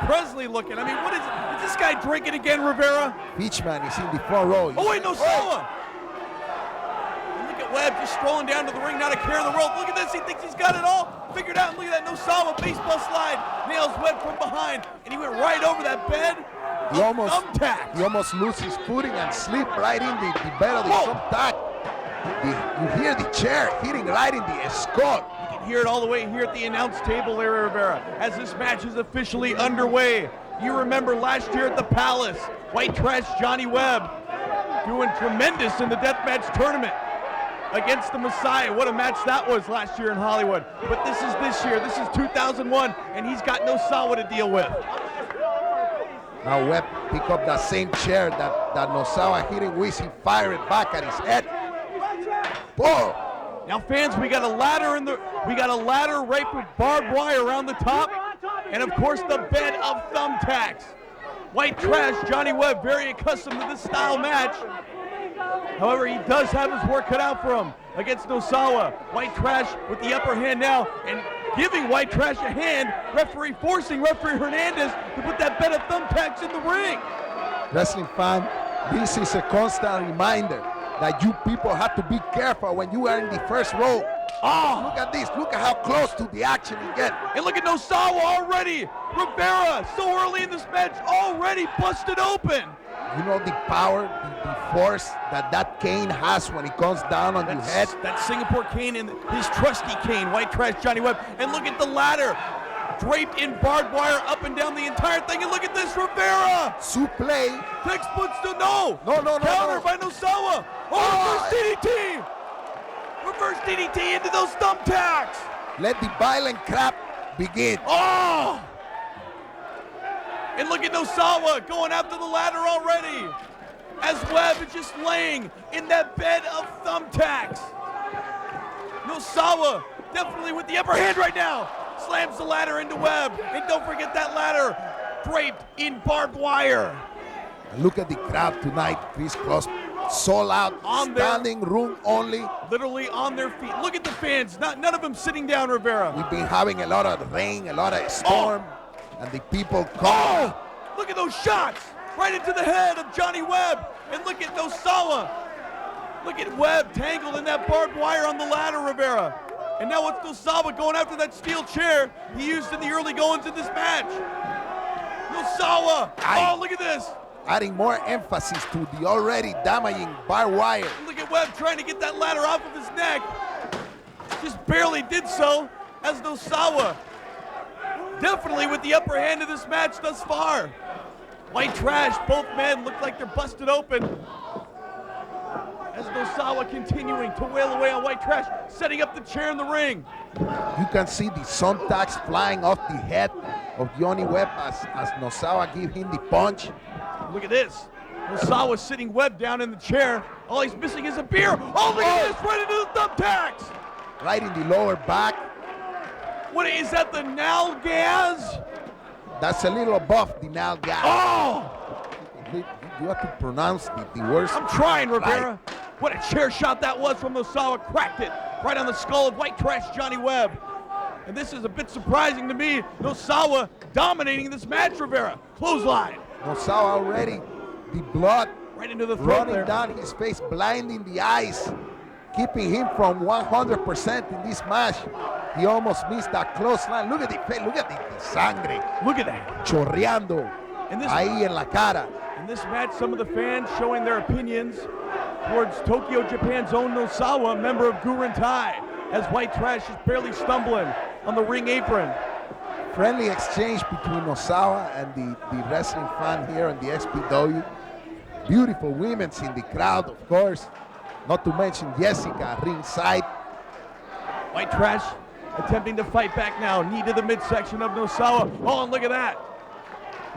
Presley looking. I mean, what is this guy drinking again, Rivera? Beachman is in the front row. Oh, wait, no, Sawa. Look at Webb just strolling down to the ring, not a care in the world. Look at this. He thinks he's got it all figured out. And look at that Nosawa, baseball slide, nails Webb from behind, and he went right over that bed. He almost Thumbtack. loses his footing and slip right in the bed of the thumbtack. You hear the chair hitting right in the skull. You can hear it all the way here at the announce table, Larry Rivera, as this match is officially underway. You remember last year at the Palace, White Trash Johnny Webb doing tremendous in the Deathmatch tournament against the Messiah. What a match that was last year in Hollywood. But this is this year. This is 2001, and he's got Nosawa to deal with. Now Webb pick up that same chair that Nosawa hit him with. He fire it back at his head. Whoa! Now fans, we got a ladder right with barbed wire around the top, and of course the bed of thumbtacks. White Trash Johnny Webb, very accustomed to this style match. However, he does have his work cut out for him against Nosawa. White Trash with the upper hand now, and giving White Trash a hand, forcing referee Hernandez to put that bed of thumbtacks in the ring. Wrestling fan, this is a constant reminder that you people have to be careful when you are in the first row. Oh, look at this. Look at how close to the action you get. And look at Nosawa already. Rivera, so early in this match, already busted open. You know the power, the force that cane has when it comes down on your head? That Singapore cane and his trusty cane, White Trash Johnny Webb. And look at the ladder, draped in barbed wire up and down the entire thing. And look at this, Rivera. Suplex. Textbook still, no. Counter by Nosawa. Oh, reverse DDT. Reverse DDT into those thumbtacks. Let the violent crap begin. Oh! And look at Nosawa going after the ladder already, as Webb is just laying in that bed of thumbtacks. Nosawa definitely with the upper hand right now. Slams the ladder into Webb. And don't forget that ladder draped in barbed wire. And look at the crowd tonight, Chris Cross. Sold out, standing room only. Literally on their feet. Look at the fans, none of them sitting down, Rivera. We've been having a lot of rain, a lot of storm, and the people come. Oh, look at those shots, right into the head of Johnny Webb. And look at Nosawa. Look at Webb tangled in that barbed wire on the ladder, Rivera. And now it's Nosawa going after that steel chair he used in the early goings of this match. Nosawa, oh, look at this. Adding more emphasis to the already damaging barbed wire. Look at Webb trying to get that ladder off of his neck. Just barely did so, as Nosawa definitely with the upper hand of this match thus far. White Trash, both men look like they're busted open. As Nosawa continuing to wail away on White Trash, setting up the chair in the ring. You can see the thumbtacks flying off the head of Johnny Webb as Nosawa give him the punch. Look at this. Nosawa sitting Webb down in the chair. All he's missing is a beer. Oh, look at this, right into the thumbtacks. Right in the lower back. What is that, the nalgas? That's a little above the nalgas. Oh! You have to pronounce the words. I'm trying, Rivera. What a chair shot that was from Nosawa. Cracked it right on the skull of White Trash Johnny Webb. And this is a bit surprising to me. Nosawa dominating this match, Rivera. Clothesline. Nosawa already, the blood right into the throat running down his face, blinding the eyes, keeping him from 100% in this match. He almost missed that clothesline. Look at the face, look at the sangre. Look at that. Chorreando ahí en la cara. In this match, some of the fans showing their opinions towards Tokyo, Japan's own Nosawa, member of Gurentai, as White Trash is barely stumbling on the ring apron. Friendly exchange between Nosawa and the wrestling fan here on the XPW. Beautiful women's in the crowd, of course. Not to mention Jessica ringside. White Trash attempting to fight back now. Knee to the midsection of Nosawa. Oh, and look at that.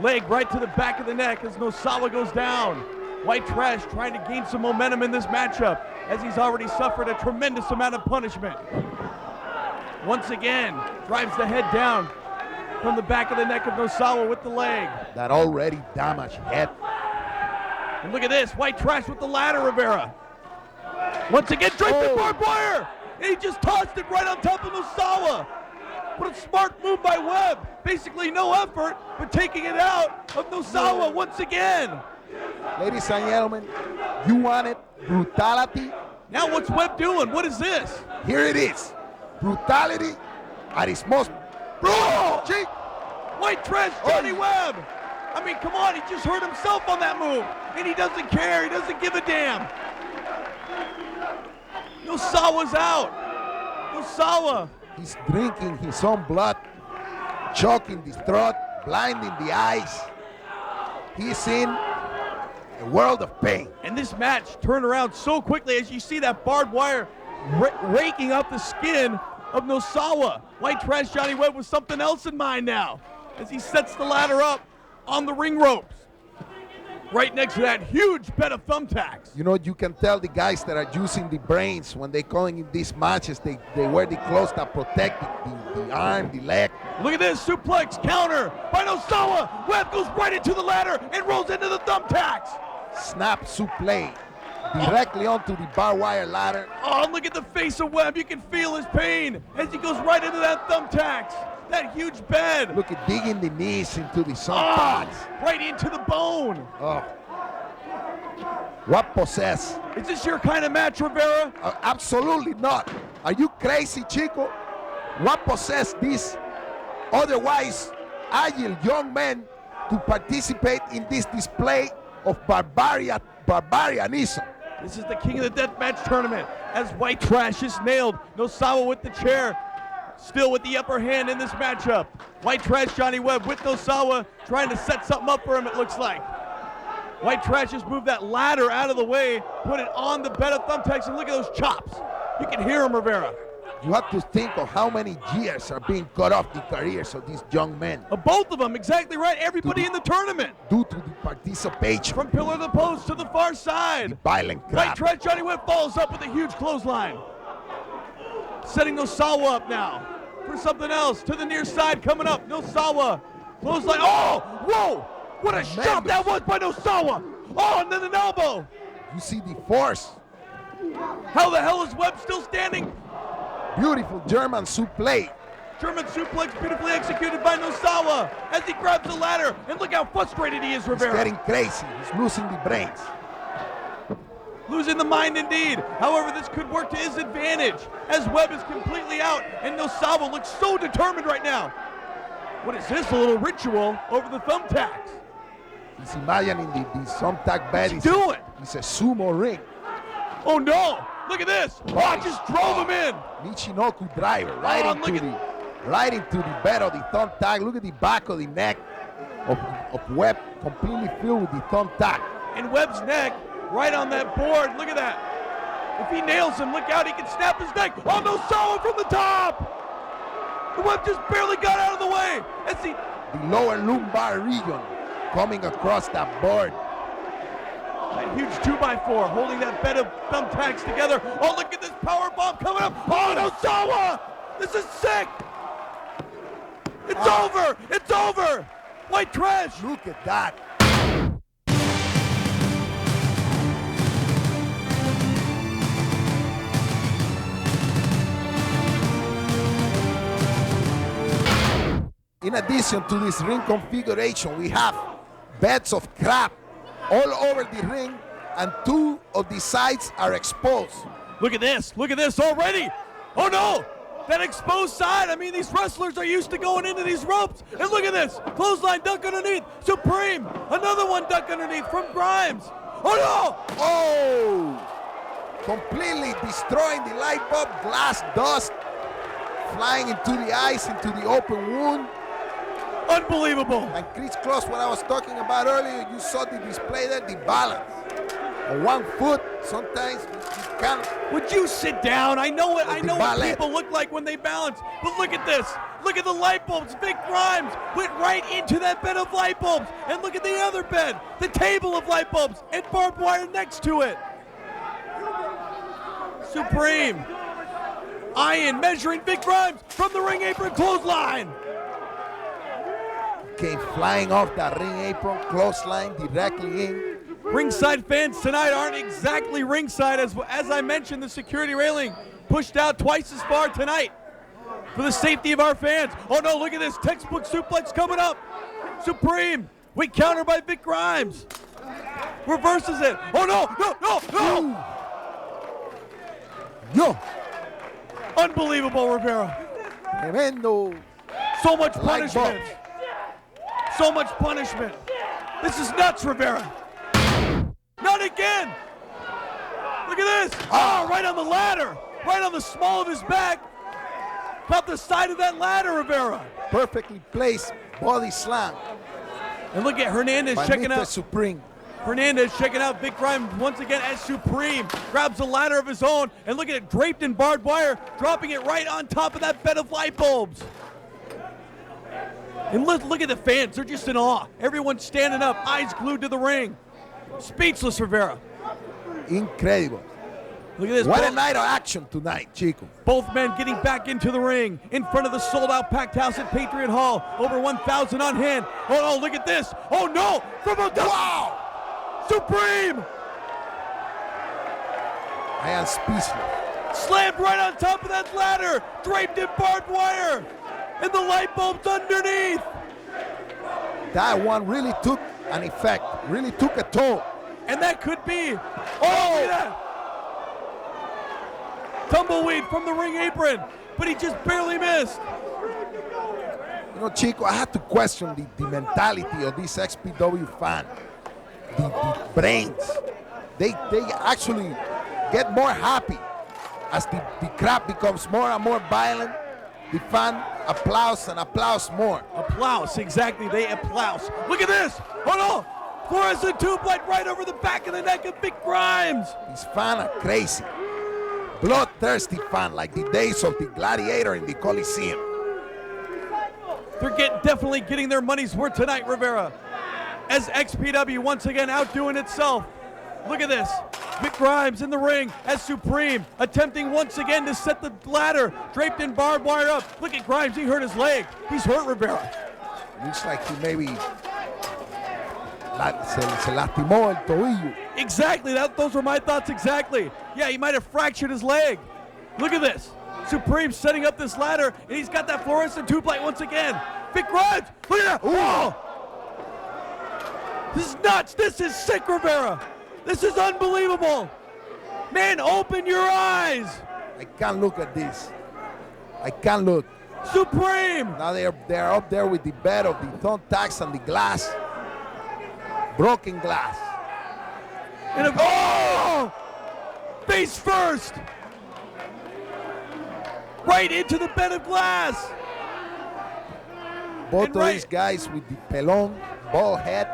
Leg right to the back of the neck as Nosawa goes down. White Trash trying to gain some momentum in this matchup as he's already suffered a tremendous amount of punishment. Once again, drives the head down from the back of the neck of Nosawa with the leg. That already damaged head. And look at this, White Trash with the ladder, Rivera. Once again, draped in barbed wire. And he just tossed it right on top of Nosawa. What a smart move by Webb. Basically no effort, but taking it out of Nosawa once again. Ladies and gentlemen, you wanted brutality? Now what's Webb doing? What is this? Here it is. Brutality at its most Brutal. Cheek. White trash, Johnny Webb. I mean, come on, he just hurt himself on that move. And he doesn't care, he doesn't give a damn. Nosawa's out. Nosawa. He's drinking his own blood, choking the throat, blinding the eyes. He's in a world of pain. And this match turned around so quickly as you see that barbed wire raking up the skin of Nosawa. White trash Johnny Webb with something else in mind now as he sets the ladder up on the ring ropes. Right next to that huge bed of thumbtacks. You know, you can tell the guys that are using the brains when they're going in these matches, they wear the clothes that protect the arm, the leg. Look at this, suplex, counter by Nosawa. Webb goes right into the ladder and rolls into the thumbtacks. Snap suplex directly onto the barbed wire ladder. Oh, look at the face of Webb. You can feel his pain as he goes right into that thumbtacks. That huge bed. Look at digging the knees into the thumbtacks. Right into the bone. Oh. What possess? Is this your kind of match, Rivera? Absolutely not. Are you crazy, Chico? What possess these otherwise agile young men to participate in this display of barbarianism? This is the King of the Deathmatch tournament as White Trash is nailed. Nosawa with the chair, still with the upper hand in this matchup. White Trash Johnny Webb with Nosawa trying to set something up for him, it looks like. White Trash just moved that ladder out of the way, put it on the bed of thumbtacks, and look at those chops. You can hear him, Rivera. You have to think of how many years are being cut off the careers of these young men. Both of them, exactly right. Everybody in the tournament. Due to the participation. From pillar to post to the far side. The violent crap. White Trash Johnny Webb follows up with a huge clothesline. Setting Nosawa up now for something else. To the near side coming up. Nosawa. Clothesline. Oh! Whoa! What a shot that was by Nosawa! Oh, and then an elbow! You see the force. How the hell is Webb still standing? Beautiful German suplex. German suplex beautifully executed by Nosawa as he grabs the ladder. And look how frustrated he is, Rivera. He's getting crazy. He's losing the brains. Losing the mind indeed. However, this could work to his advantage as Webb is completely out and Nosawa looks so determined right now. What is this, a little ritual over the thumbtacks? He's imagining the thumbtack bed. What's he doing? It's a sumo ring. Oh no! Look at this! Oh, I just drove him in! Michinoku driver right into the bed of the thumbtack. Look at the back of the neck of Webb, completely filled with the thumbtack. And Webb's neck right on that board. Look at that. If he nails him, look out, he can snap his neck. Oh, Nosawa from the top! The Webb just barely got out of the way. As he... The lower lumbar region coming across that board. That huge 2x4 holding that bed of thumbtacks together. Oh, look at this power bomb coming up. Oh, Nosawa! This is sick! It's over! It's over! White Trash! Look at that. In addition to this ring configuration, we have beds of crap all over the ring, and two of the sides are exposed. Look at this already. Oh no, that exposed side. I mean, these wrestlers are used to going into these ropes. And look at this, clothesline duck underneath, Supreme. Another one duck underneath from Grimes. Oh no! Oh! Completely destroying the light bulb, glass dust, flying into the eyes, into the open wound. Unbelievable. And Chris Cross, what I was talking about earlier, you saw the display there, the balance. On one foot, sometimes you can't. Would you sit down? I know what people look like when they balance, but look at this. Look at the light bulbs. Vic Grimes went right into that bed of light bulbs. And look at the other bed, the table of light bulbs, and barbed wire next to it. Supreme. Iron measuring Vic Grimes from the ring apron clothesline. Came flying off that ring apron, clothesline directly in. Ringside fans tonight aren't exactly ringside. As I mentioned, the security railing pushed out twice as far tonight for the safety of our fans. Oh no, look at this textbook suplex coming up. Supreme, we counter by Vic Grimes. Reverses it. Oh no, no. Yo. Unbelievable, Rivera. Tremendo So much Like punishment. So much punishment. This is nuts, Rivera. Not again. Look at this. Oh, right on the ladder. Right on the small of his back. Caught the side of that ladder, Rivera. Perfectly placed body slam And look at Hernandez by checking Mr. out. Supreme. Hernandez checking out Big Grimes once again as Supreme grabs a ladder of his own, and look at it, draped in barbed wire, dropping it right on top of that bed of light bulbs. And look at the fans, they're just in awe. Everyone's standing up, eyes glued to the ring. Speechless, Rivera. Incredible. Look at this. What a night of action tonight, Chico. Both men getting back into the ring in front of the sold-out packed house at Patriot Hall. Over 1,000 on hand. Oh, look at this. Oh, no. From a wow. Supreme. I am speechless. Slammed right on top of that ladder. Draped in barbed wire. And the light bulbs underneath. That one really took an effect, really took a toll. And that could be. Oh, look at that. Tumbleweed from the ring apron. But he just barely missed. You know, Chico, I have to question the mentality of this XPW fan. The brains. They actually get more happy as the crowd becomes more and more violent. The fan applauds and applauds more. Applause, exactly. They applause. Look at this. Oh no. Fluorescent tube light right over the back of the neck of Big Grimes. These fans are crazy. Bloodthirsty fan like the days of the gladiator in the Coliseum. They're definitely getting their money's worth tonight, Rivera. As XPW once again outdoing itself. Look at this. Big Grimes in the ring as Supreme attempting once again to set the ladder draped in barbed wire up. Look at Grimes, he hurt his leg. He's hurt, Rivera. Looks like he maybe se lastimó el tobillo. Exactly, those were my thoughts exactly. Yeah, he might have fractured his leg. Look at this. Supreme setting up this ladder, and he's got that fluorescent tube light once again. Big Grimes, look at that. Oh! This is nuts. This is sick, Rivera. This is unbelievable. Man, open your eyes. I can't look at this. I can't look. Supreme. Now they're up there with the bed of the thumbtacks and the glass. Broken glass. And oh! Face first. Right into the bed of glass. Both of these guys with the pelon, bald head.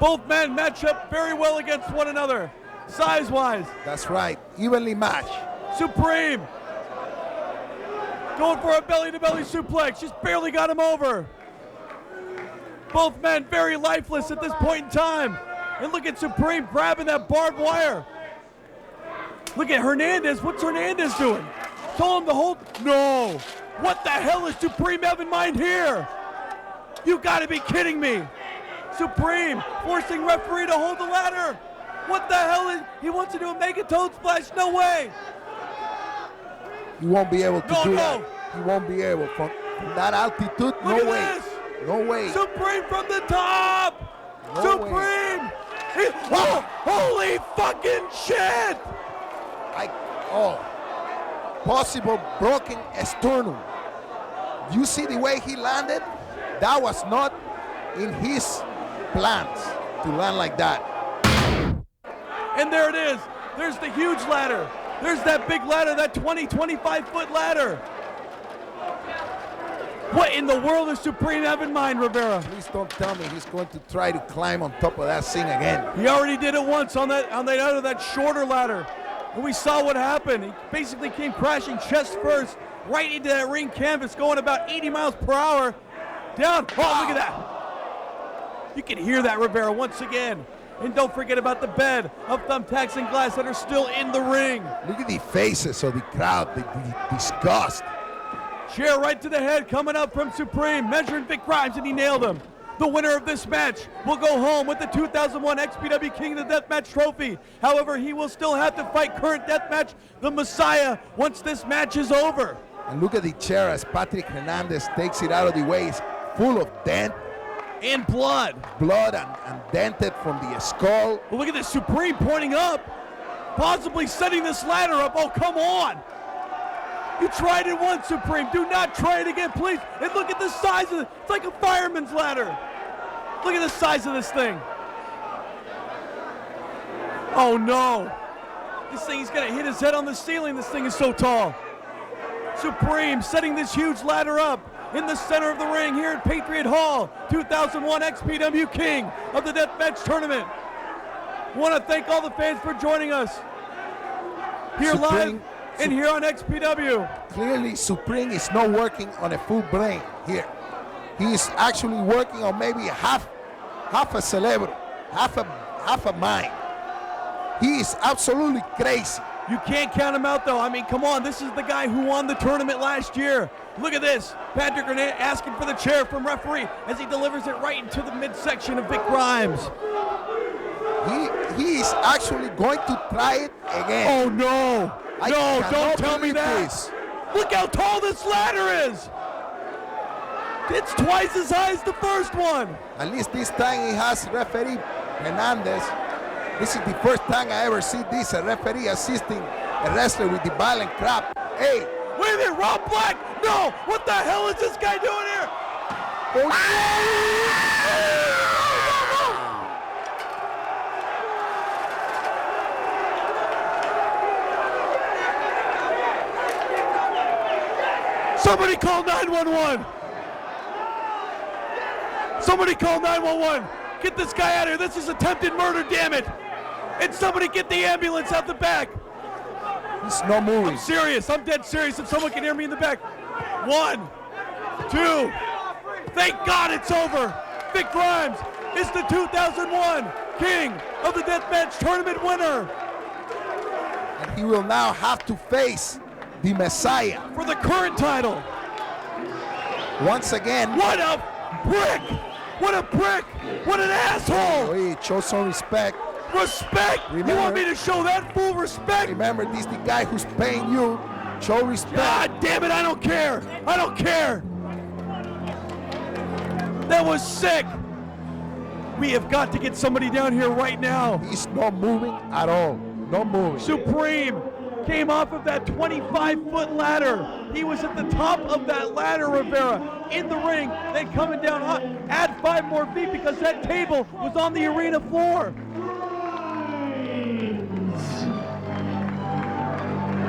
Both men match up very well against one another, size-wise. That's right, evenly matched. Supreme going for a belly-to-belly suplex, just barely got him over. Both men very lifeless at this point in time. And look at Supreme grabbing that barbed wire. Look at Hernandez, what's Hernandez doing? Told him to hold, no. What the hell is Supreme have in mind here? You gotta be kidding me. Supreme forcing referee to hold the ladder. What the hell is, he wants to do a mega toad splash, no way. He won't be able to do that. No. He won't be able, from that altitude, no Look way. at this. No way. Supreme from the top. No Supreme. Oh, holy fucking shit. Possible broken sternum. You see the way he landed? That was not in his plans to land like that. And there it is. There's the huge ladder. There's that big ladder, that 25-foot ladder. What in the world does Supreme have in mind, Rivera? Please don't tell me he's going to try to climb on top of that thing again. He already did it once on that shorter ladder. And we saw what happened. He basically came crashing chest first right into that ring canvas, going about 80 miles per hour. Down. Oh, look at that. You can hear that, Rivera, once again. And don't forget about the bed of thumbtacks and glass that are still in the ring. Look at the faces of the crowd, the disgust. Chair right to the head coming up from Supreme, measuring Big Grimes, and he nailed him. The winner of this match will go home with the 2001 XPW King of the Deathmatch trophy. However, he will still have to fight current Deathmatch, the Messiah, once this match is over. And look at the chair as Patrick Hernandez takes it out of the way. It's full of dent. And blood. Blood and dented from the skull. Well, look at this, Supreme pointing up, possibly setting this ladder up. Oh, come on. You tried it once, Supreme. Do not try it again, please. And look at the size of it. It's like a fireman's ladder. Look at the size of this thing. Oh no. This thing, he's gonna hit his head on the ceiling. This thing is so tall. Supreme setting this huge ladder up in the center of the ring here at Patriot Hall. 2001 XPW King of the Deathmatch Tournament. Want to thank all the fans for joining us here live and here on XPW. Clearly, Supreme is not working on a full brain here. He is actually working on maybe half a cerebro, half a mind. He is absolutely crazy. You can't count him out, though. I mean, come on. This is the guy who won the tournament last year. Look at this. Patrick Grenade asking for the chair from referee as he delivers it right into the midsection of Vic Grimes. He is actually going to try it again. Oh, no. No, don't tell me that. This. Look how tall this ladder is. It's twice as high as the first one. At least this time he has referee Hernandez. This is the first time I ever see this, a referee assisting a wrestler with the violent crap. Hey. Wait a minute, Rob Black. No, what the hell is this guy doing here? Oh, Somebody call 911. Somebody call 911. Get this guy out of here. This is attempted murder, damn it. And somebody get the ambulance out the back. He's not moving. I'm serious. I'm dead serious. If someone can hear me in the back. 1, 2. Thank God it's over. Vic Grimes is the 2001 King of the Deathmatch Tournament winner. And he will now have to face the Messiah. For the current title. Once again. What a prick. What a prick. What an asshole. He show some respect. Respect? Remember, you want me to show that full respect? Remember, this is the guy who's paying you. Show respect. God damn it, I don't care. I don't care. That was sick. We have got to get somebody down here right now. He's not moving at all. Not moving. Supreme came off of that 25-foot ladder. He was at the top of that ladder, Rivera, in the ring, then coming down, add 5 more feet because that table was on the arena floor.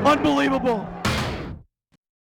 Unbelievable.